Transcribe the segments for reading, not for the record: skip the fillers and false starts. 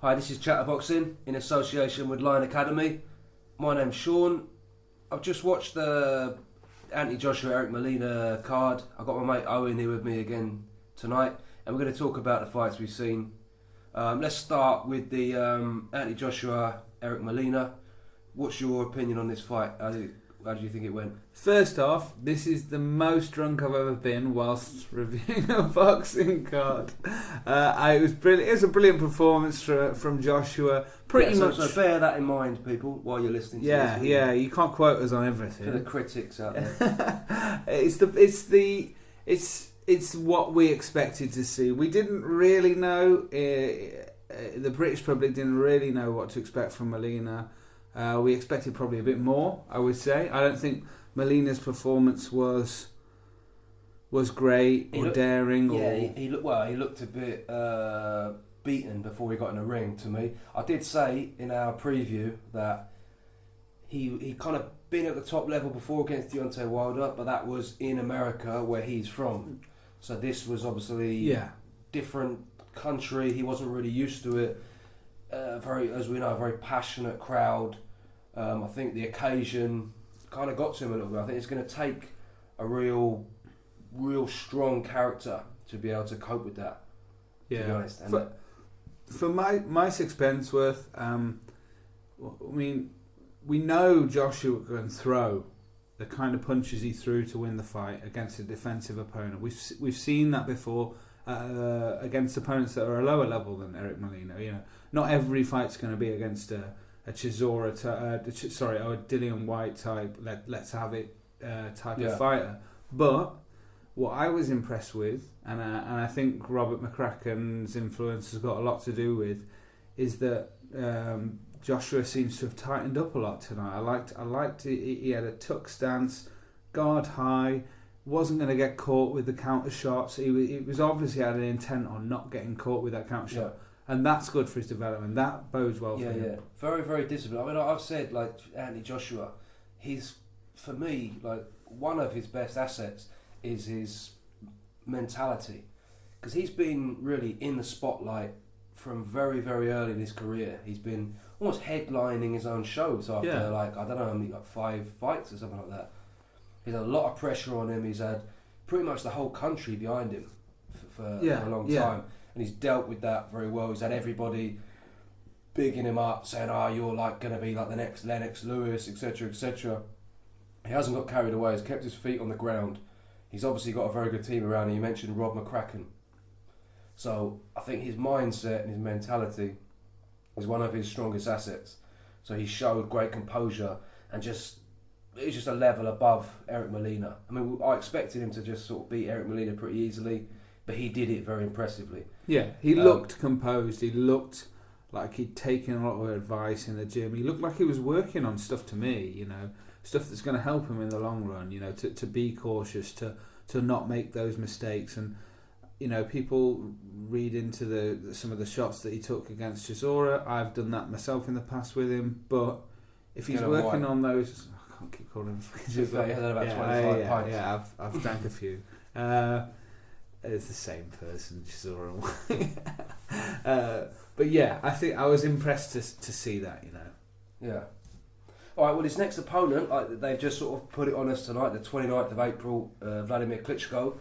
Hi, this is Chatterboxing in association with Lion Academy. My name's Sean. I've just watched the Anthony Joshua Eric Molina card. I've got my mate Owen here with me again tonight, and we're going to talk about the fights we've seen. Let's start with the Anthony Joshua Eric Molina. What's your opinion on this fight? How do you think it went? First off, this is the most drunk I've ever been whilst reviewing a boxing card. It was brilliant. It was a brilliant performance from Joshua. So bear that in mind, people, while you're listening to this. Yeah. You can't quote us on everything. For the critics out there. It's what we expected to see. We didn't really know. The British public didn't really know what to expect from Molina. We expected probably a bit more, I would say. I don't think Molina's performance was great or daring. He looked a bit beaten before he got in the ring to me. I did say in our preview that he kind of been at the top level before against Deontay Wilder, but that was in America where he's from. So this was obviously different country. He wasn't really used to it. As we know, a very passionate crowd. I think the occasion kind of got to him a little bit. I think it's going to take a real strong character to be able to cope with that. Yeah. To be honest. For my sixpence worth, we know Joshua can throw the kind of punches he threw to win the fight against a defensive opponent. We've seen that before against opponents that are a lower level than Eric Molina. You know, not every fight's going to be against a Chisora, or a Dillian Whyte type. Let's have it type of fighter. But what I was impressed with, and I think Robert McCracken's influence has got a lot to do with, is that Joshua seems to have tightened up a lot tonight. I liked it. He had a tuck stance, guard high, wasn't going to get caught with the counter shots. He was obviously had an intent on not getting caught with that counter shot. And that's good for his development. That bodes well for him. Yeah, very, very disciplined. I mean, I've said, like, Anthony Joshua, for me, like, one of his best assets is his mentality. Because he's been really in the spotlight from very, very early in his career. He's been almost headlining his own shows after, I don't know, only like 5 fights or something like that. He's had a lot of pressure on him. He's had pretty much the whole country behind him for a long time. And he's dealt with that very well. He's had everybody bigging him up, saying, you're like going to be like the next Lennox Lewis, etc., etc. He hasn't got carried away. He's kept his feet on the ground. He's obviously got a very good team around him. You mentioned Rob McCracken. So I think his mindset and his mentality is one of his strongest assets. So he showed great composure and he's just a level above Eric Molina. I mean, I expected him to just sort of beat Eric Molina pretty easily, but he did it very impressively. Yeah, he looked composed. He looked like he'd taken a lot of advice in the gym. He looked like he was working on stuff to me, stuff that's going to help him in the long run, to be cautious, to not make those mistakes. And, people read into some of the shots that he took against Chisora. I've done that myself in the past with him. But if he's working on those... I can't keep calling him Chisora. He had about 25 pints. Yeah, I've drank a few. It's the same person, Chisora. But yeah, I think I was impressed to see that, Yeah. All right, well, his next opponent, they've just sort of put it on us tonight, the 29th of April, Vladimir Klitschko.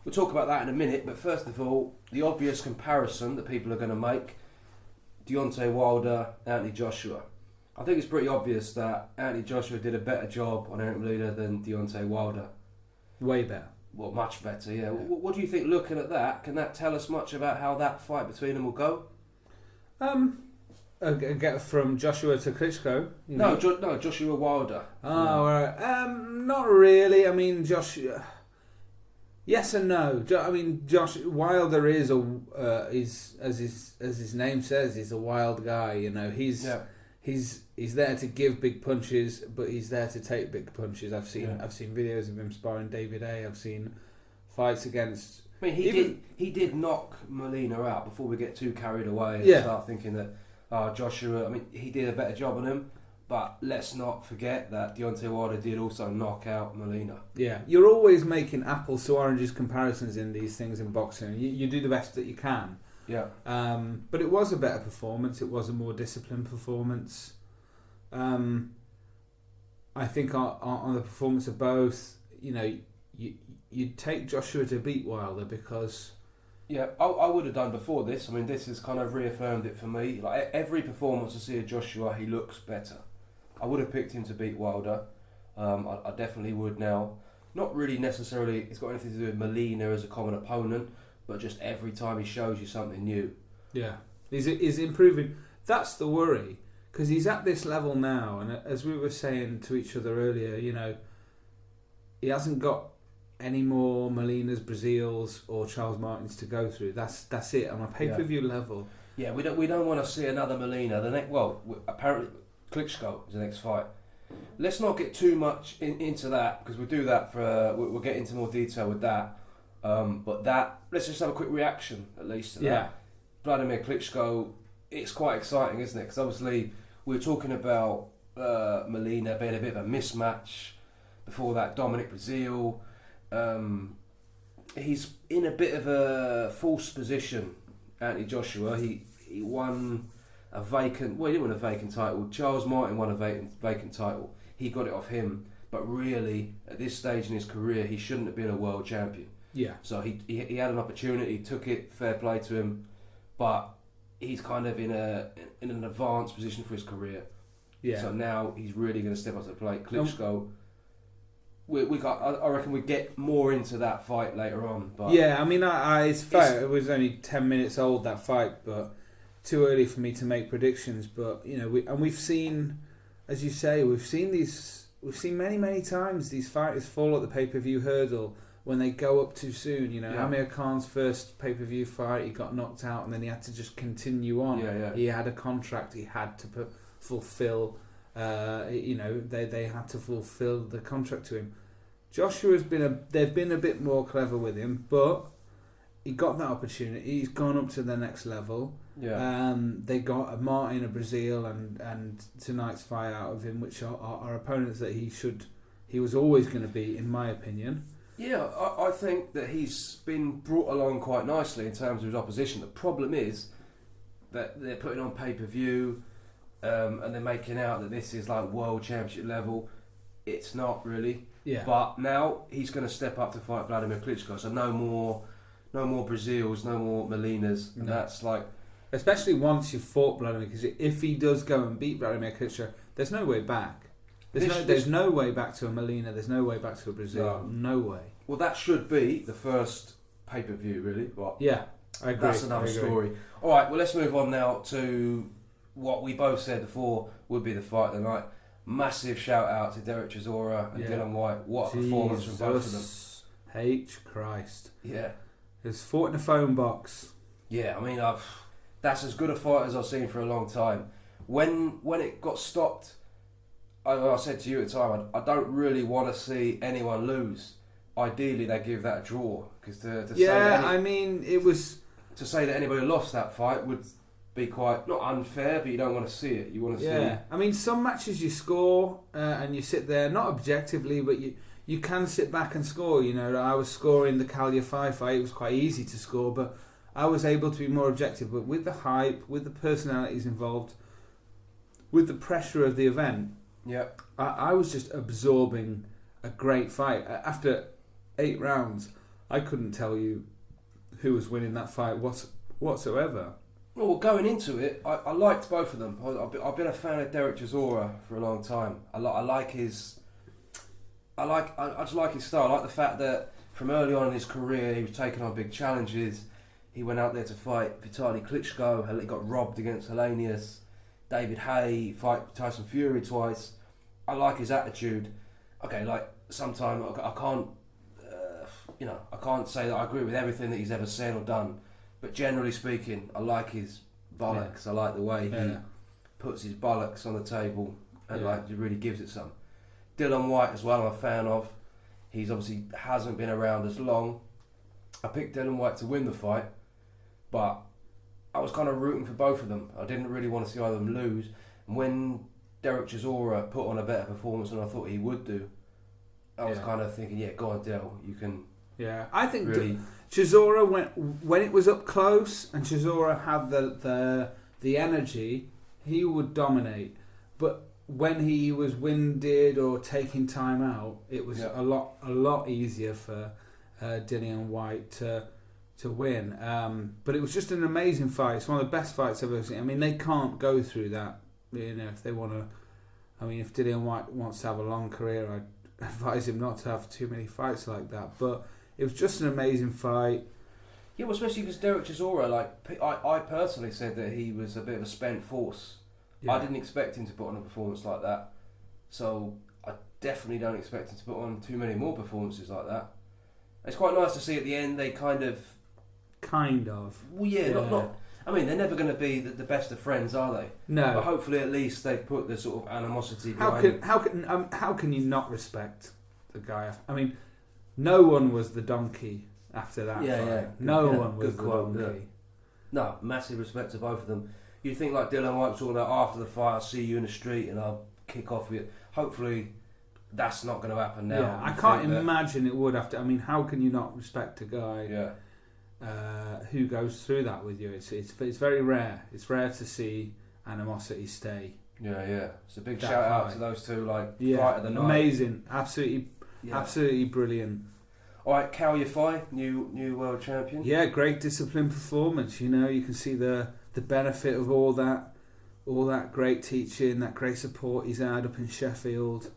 We'll talk about that in a minute, but first of all, the obvious comparison that people are going to make, Deontay Wilder, Anthony Joshua. I think it's pretty obvious that Anthony Joshua did a better job on Eric Molina than Deontay Wilder. Way better. Well, much better, yeah. What do you think, looking at that? Can that tell us much about how that fight between them will go? Get from Joshua to Klitschko? No, Joshua Wilder. Oh, right. Not really. I mean, Joshua... Yes and no. I mean, Wilder is as his name says, he's a wild guy. He's there to give big punches, but he's there to take big punches. I've seen videos of him sparring David A. I've seen fights against. I mean, he did knock Molina out before we get too carried away and start thinking that Joshua. I mean, he did a better job on him. But let's not forget that Deontay Wilder did also knock out Molina. Yeah, you're always making apples to oranges comparisons in these things in boxing. You do the best that you can. Yeah. But it was a better performance. It was a more disciplined performance. I think on the performance of both, you'd take Joshua to beat Wilder because... Yeah, I would have done before this. I mean, this has kind of reaffirmed it for me. Like every performance I see of Joshua, he looks better. I would have picked him to beat Wilder. I definitely would now. Not really necessarily it's got anything to do with Molina as a common opponent, but just every time he shows you something new. Yeah, he's improving. That's the worry, because he's at this level now, and as we were saying to each other earlier, he hasn't got any more Molinas, Brazils, or Charles Martins to go through. That's it on a pay-per-view level. Yeah, we don't want to see another Molina. Apparently Klitschko is the next fight. Let's not get too much into that, because we'll do that we'll get into more detail with that. But let's just have a quick reaction at least to that. Vladimir Klitschko, it's quite exciting, isn't it? Because obviously we were talking about Molina being a bit of a mismatch. Before that, Dominic Brazil. He's in a bit of a false position, Anthony Joshua. He won a vacant... Well, he didn't win a vacant title. Charles Martin won a vacant title. He got it off him. But really, at this stage in his career, he shouldn't have been a world champion. Yeah. So he had an opportunity, took it, fair play to him. But he's kind of in an advanced position for his career. Yeah. So now he's really going to step up to the plate. Klitschko... I reckon we get more into that fight later on. But yeah, I mean, it's fair. It was only 10 minutes old, that fight, but too early for me to make predictions. But we've seen, as you say, we've seen many times these fighters fall at the pay-per-view hurdle when they go up too soon. Amir Khan's first pay-per-view fight, he got knocked out, and then he had to just continue on. He had a contract he had to fulfill. They had to fulfill the contract to him. Joshua's they've been a bit more clever with him, but he got that opportunity. He's gone up to the next level. Yeah. They got a Martin, a Brazil, and tonight's fight out of him, which are opponents that he was always going to beat, in my opinion. Yeah, I think that he's been brought along quite nicely in terms of his opposition. The problem is that they're putting on pay-per-view. And they're making out that this is like world championship level. It's not really. Yeah. But now he's going to step up to fight Vladimir Klitschko. So no more Brazils, no more Molinas. And that's like... Especially once you've fought Vladimir, because if he does go and beat Vladimir Klitschko, there's no way back. There's no way back to a Molina. There's no way back to a Brazil. No way. Well, that should be the first pay-per-view, really. But yeah, I agree. That's another story. All right, well, let's move on now to... what we both said before would be the fight of the night. Massive shout out to Derek Chisora and Dylan Whyte. What a performance from both of them. H Christ. Yeah. It's fought in a phone box. Yeah, I mean, that's as good a fight as I've seen for a long time. When it got stopped, I said to you at the time, I don't really want to see anyone lose. Ideally, they give that a draw. Cause to say that anybody lost that fight would... be quite not unfair, but you don't want to see it. You want to see. Yeah, I mean, some matches you score and you sit there, not objectively, but you can sit back and score. I was scoring the Kalia 5 fight; it was quite easy to score, but I was able to be more objective. But with the hype, with the personalities involved, with the pressure of the event, I was just absorbing a great fight. After 8 rounds, I couldn't tell you who was winning that fight whatsoever. Well, going into it, I liked both of them. I've been a fan of Derek Chisora for a long time. I just like his style. I like the fact that from early on in his career, he was taking on big challenges. He went out there to fight Vitaly Klitschko. He got robbed against Hellenius. David Haye, fight Tyson Fury twice. I like his attitude. Okay, like sometimes I can't, I can't say that I agree with everything that he's ever said or done. But generally speaking, I like his bollocks. I like the way he puts his bollocks on the table and he really gives it some. Dylan Whyte as well, I'm a fan of. He's obviously hasn't been around as long. I picked Dylan Whyte to win the fight, but I was kind of rooting for both of them. I didn't really want to see either of them lose. And when Derek Chisora put on a better performance than I thought he would do, I was kind of thinking, go on, Del, you can. Yeah, I think really Chisora when it was up close and Chisora had the energy, he would dominate. But when he was winded or taking time out, it was a lot easier for Dillian Whyte to win. But it was just an amazing fight. It's one of the best fights I've ever seen. I mean, they can't go through that. If they want to. I mean, if Dillian Whyte wants to have a long career, I'd advise him not to have too many fights like that. But it was just an amazing fight. Yeah, well, especially because Derek Chisora, I personally said that he was a bit of a spent force. Yeah. I didn't expect him to put on a performance like that. So I definitely don't expect him to put on too many more performances like that. It's quite nice to see at the end they kind of... Well, yeah. Not. I mean, they're never going to be the best of friends, are they? No. But hopefully at least they've put the sort of animosity behind it. How can you not respect the guy? I mean, no one was the donkey after that fight. Yeah. No one was the donkey. Yeah. No, massive respect to both of them. You think like Dillian Whyte was talking about after the fight, I'll see you in the street and I'll kick off with you. Hopefully that's not going to happen now. Yeah, I can't imagine it would after. I mean, how can you not respect a guy who goes through that with you? It's very rare. It's rare to see animosity stay. Yeah. It's a big shout out to those two, fight of the night. Amazing. Absolutely brilliant. Alright, Cal Yafai, new world champion. Yeah, great disciplined performance. You can see the benefit of all that great teaching, that great support he's had up in Sheffield,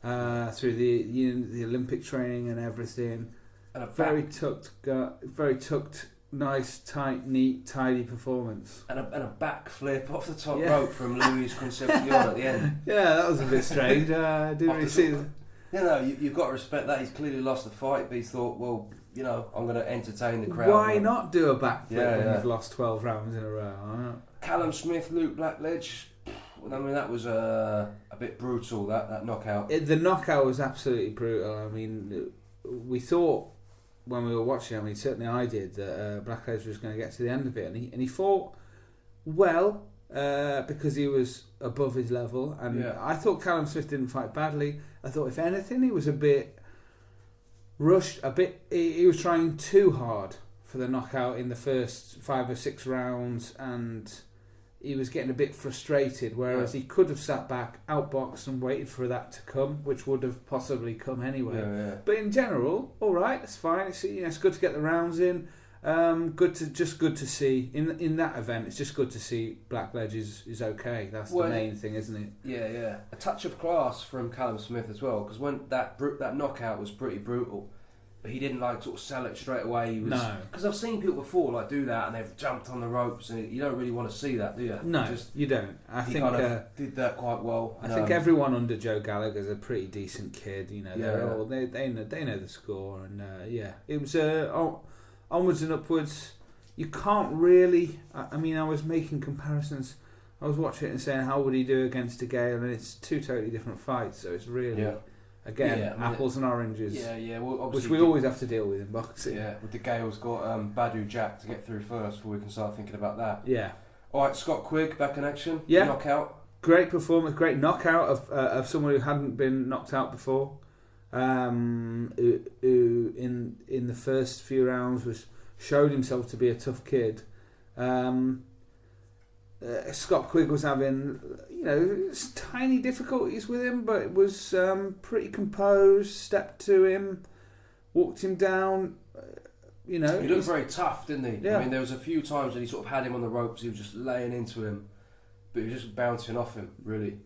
through the Olympic training and everything. And a very tucked, nice, tight, neat, tidy performance. And a backflip off the top rope from Luis Concepcion at the end. Yeah, that was a bit strange. I didn't really see that. You've got to respect that. He's clearly lost the fight, but he thought, well, I'm going to entertain the crowd. Why not do a backflip when you've lost 12 rounds in a row? Callum Smith, Luke Blackledge. I mean, that was a bit brutal, that knockout. The knockout was absolutely brutal. I mean, we thought when we were watching, I mean, certainly I did, that Blackledge was going to get to the end of it. And he fought well because he was above his level. And I thought Callum Smith didn't fight badly. I thought, if anything, he was a bit rushed. He was trying too hard for the knockout in the first 5 or 6 rounds, and he was getting a bit frustrated, whereas he could have sat back, outboxed and waited for that to come, which would have possibly come anyway. Yeah. But in general, all right, it's fine. It's good to get the rounds in. Good to see in that event. It's just good to see Blackledge is okay. That's the main thing, isn't it? Yeah. A touch of class from Callum Smith as well, because when that knockout was pretty brutal, but he didn't sort of sell it straight away. He was, no, because I've seen people before do that and they've jumped on the ropes, and you don't really want to see that, do you? No, you don't. I think kind of did that quite well. I think everyone under Joe Gallagher's a pretty decent kid. They're all they know the score, and it was onwards and upwards. You can't really. I mean, I was making comparisons. I was watching it and saying, how would he do against De Gale? And it's two totally different fights. So it's really, apples and oranges. Yeah. Well, which we always have to deal with in boxing. Yeah, with De Gale's got Badu Jack to get through first before we can start thinking about that. Yeah. All right, Scott Quigg back in action. Yeah. Knockout. Great performance. Great knockout of someone who hadn't been knocked out before. Who in the first few rounds showed himself to be a tough kid. Scott Quigg was having tiny difficulties with him, but it was pretty composed. Stepped to him, walked him down. He looked very tough, didn't he? Yeah. I mean, there was a few times when he sort of had him on the ropes. He was just laying into him, but he was just bouncing off him, really.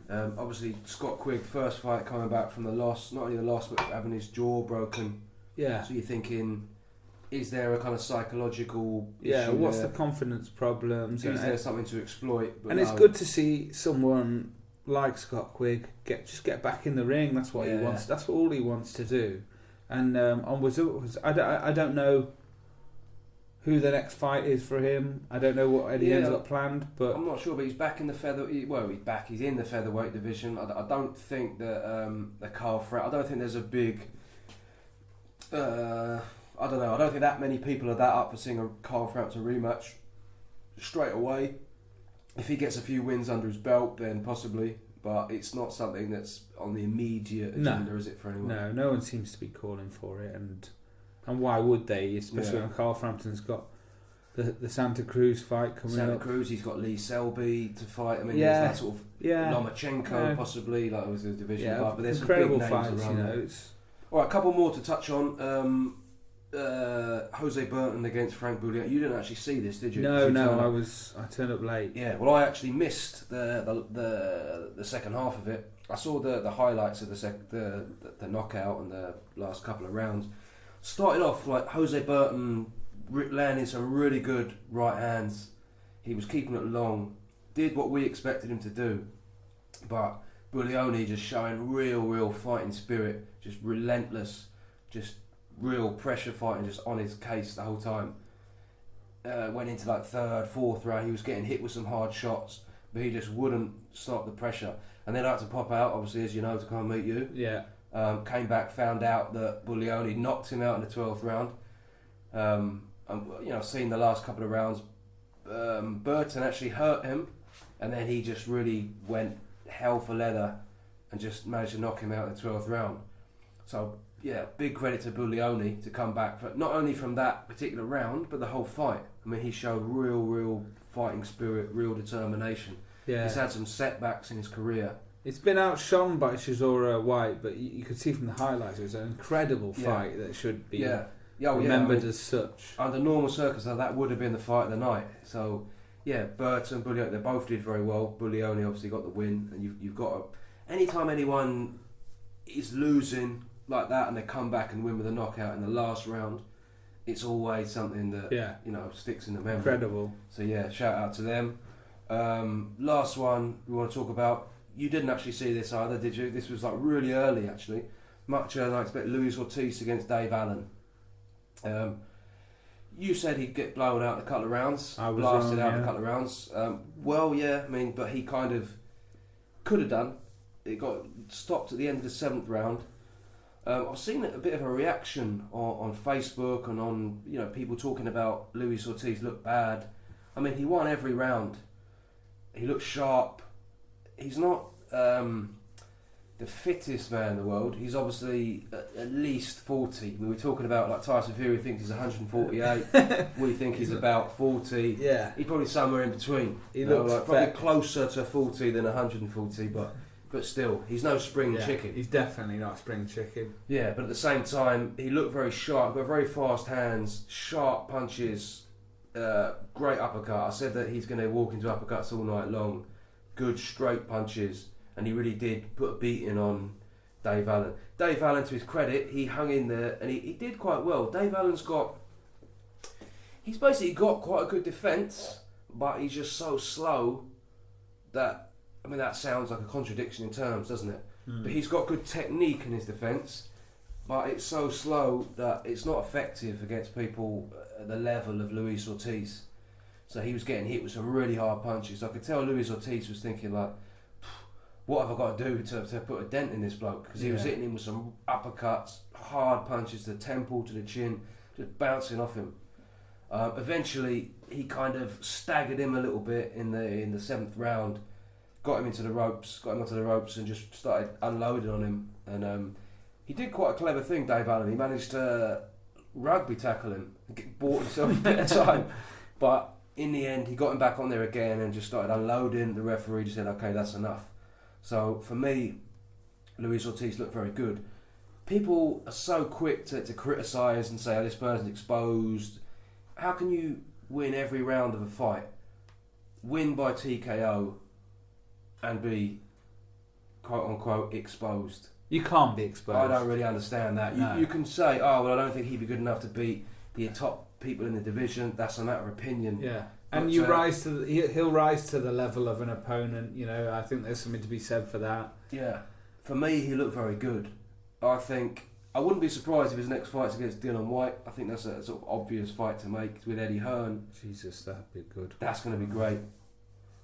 Obviously, Scott Quigg, first fight coming back from the loss, not only the loss, but having his jaw broken. Yeah. So you're thinking, is there a kind of psychological issue what's there? The confidence problems? Is there something to exploit? It's good to see someone like Scott Quigg get back in the ring. That's what he wants. That's all he wants to do. And onwards, I don't know who the next fight is for him. I don't know what Eddie ends up planned, but I'm not sure. But he's back in the He's in the featherweight division. I don't think that the Carl Frampton. I don't think there's a big. I don't know. I don't think that many people are that up for seeing a Carl Frampton rematch straight away. If he gets a few wins under his belt, then possibly. But it's not something that's on the immediate agenda, is it, for anyone? No one seems to be calling for it, and And why would they? Especially when Carl Frampton's got the Santa Cruz fight coming up. Santa Cruz, he's got Lee Selby to fight. I mean, there's that sort of Lomachenko possibly, like with the division. But there's incredible some big names fights, around you know. there. All right, a couple more to touch on. Jose Burton against Frank Bullion. You didn't actually see this, did you? No, I turned up late. Yeah, well, I actually missed the second half of it. I saw the highlights of the knockout and the last couple of rounds. Started off like Jose Burton landing some really good right hands. He was keeping it long. Did what we expected him to do, but Bullioni just showing real fighting spirit, just relentless, just real pressure fighting, just on his case the whole time. Went into like third, fourth round, he was getting hit with some hard shots, but he just wouldn't stop the pressure. And then I had to pop out, obviously, as you know, to come and meet you. Yeah. Came back, found out that Bullioni knocked him out in the 12th round. I've seen the last couple of rounds. Burton actually hurt him, and then he just really went hell for leather and just managed to knock him out in the 12th round. So, yeah, big credit to Bullioni to come back, not only from that particular round, but the whole fight. I mean, he showed real fighting spirit, real determination. Yeah. He's had some setbacks in his career. It's been outshone by Chisora Whyte, but you could see from the highlights it was an incredible fight that should be remembered as such. Under normal circumstances, that would have been the fight of the night. So, yeah, Burton and Bullioni, they both did very well. Bullioni obviously got the win, and you've got to... Anytime anyone is losing like that and they come back and win with a knockout in the last round, it's always something that sticks in the memory. Incredible. So, yeah, shout out to them. Last one we want to talk about. You didn't actually see this either, did you? This was like really early, actually. Much earlier than I expect. Luis Ortiz against Dave Allen. You said he'd get blown out in a couple of rounds. I was blasted wrong, out in a couple of rounds. But he kind of could have done. It got stopped at the end of the 7th round. I've seen a bit of a reaction on Facebook and on people talking about Luis Ortiz looked bad. I mean, he won every round. He looked sharp. He's not the fittest man in the world. He's obviously at least 40. We were talking about like Tyson Fury thinks he's 148. We think he's about 40. Yeah. He's probably somewhere in between. He looks probably closer to 40 than 140, but still, he's no spring chicken. He's definitely not spring chicken. Yeah, but at the same time, he looked very sharp, got very fast hands, sharp punches, great uppercut. I said that he's going to walk into uppercuts all night long. Good straight punches, and he really did put a beating on Dave Allen. Dave Allen, to his credit, he hung in there and he did quite well. Dave Allen's he's basically got quite a good defence, but he's just so slow that, I mean, that sounds like a contradiction in terms, doesn't it? But he's got good technique in his defence, but it's so slow that it's not effective against people at the level of Luis Ortiz. So he was getting hit with some really hard punches. I could tell Luis Ortiz was thinking like, what have I got to do to put a dent in this bloke? Because he was hitting him with some uppercuts, hard punches to the temple, to the chin, just bouncing off him. Eventually, he kind of staggered him a little bit in the 7th round, got him onto the ropes and just started unloading on him. And he did quite a clever thing, Dave Allen. He managed to rugby tackle him and bought himself a bit of time. But in the end, he got him back on there again and just started unloading. The referee just said, okay, that's enough. So for me, Luis Ortiz looked very good. People are so quick to criticise and say, oh, this person's exposed. How can you win every round of a fight, win by TKO, and be, quote unquote, exposed? You can't be exposed. I don't really understand that. No. You can say, oh, well, I don't think he'd be good enough to beat the top people in the division. That's a matter of opinion. Yeah. And you rise to he'll rise to the level of an opponent. I think there's something to be said for that. Yeah. For me, he looked very good. I think I wouldn't be surprised if his next fight's against Dillian Whyte. I think that's a sort of obvious fight to make with Eddie Hearn. Jesus, that'd be good. That's going to be great.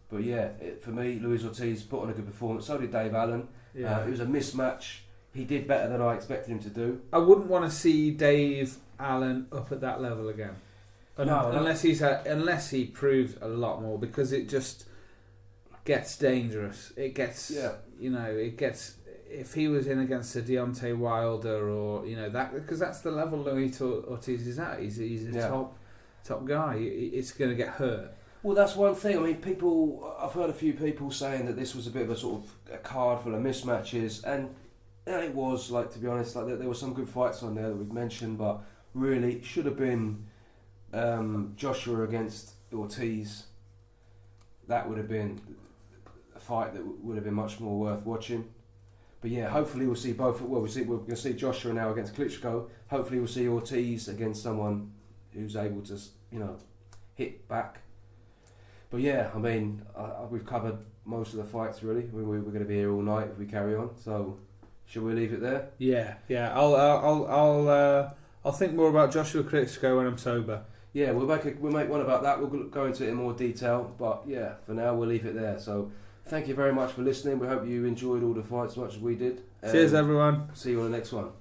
But yeah, for me, Luis Ortiz put on a good performance. So did Dave Allen. Yeah. It was a mismatch. He did better than I expected him to do. I wouldn't want to see Dave Allen up at that level again. Unless he proves a lot more, because it just gets dangerous. It gets if he was in against a Deontay Wilder or that, because that's the level Luis Ortiz is at. He's a top guy. It's going to get hurt. Well, that's one thing. I mean, I've heard a few people saying that this was a bit of a sort of a card full of mismatches, and it was, like, to be honest, like there were some good fights on there that we've mentioned, but really it should have been Joshua against Ortiz. That would have been a fight that would have been much more worth watching. But yeah, hopefully we'll see both. Well, we're going to see Joshua now against Klitschko. Hopefully we'll see Ortiz against someone who's able to, hit back. But yeah, I mean, we've covered most of the fights really. We're going to be here all night if we carry on. So, shall we leave it there? Yeah. I'll think more about Joshua Klitschko when I'm sober. Yeah, we'll make one about that. We'll go into it in more detail. But yeah, for now we'll leave it there. So, thank you very much for listening. We hope you enjoyed all the fights as much as we did. Cheers, everyone. See you on the next one.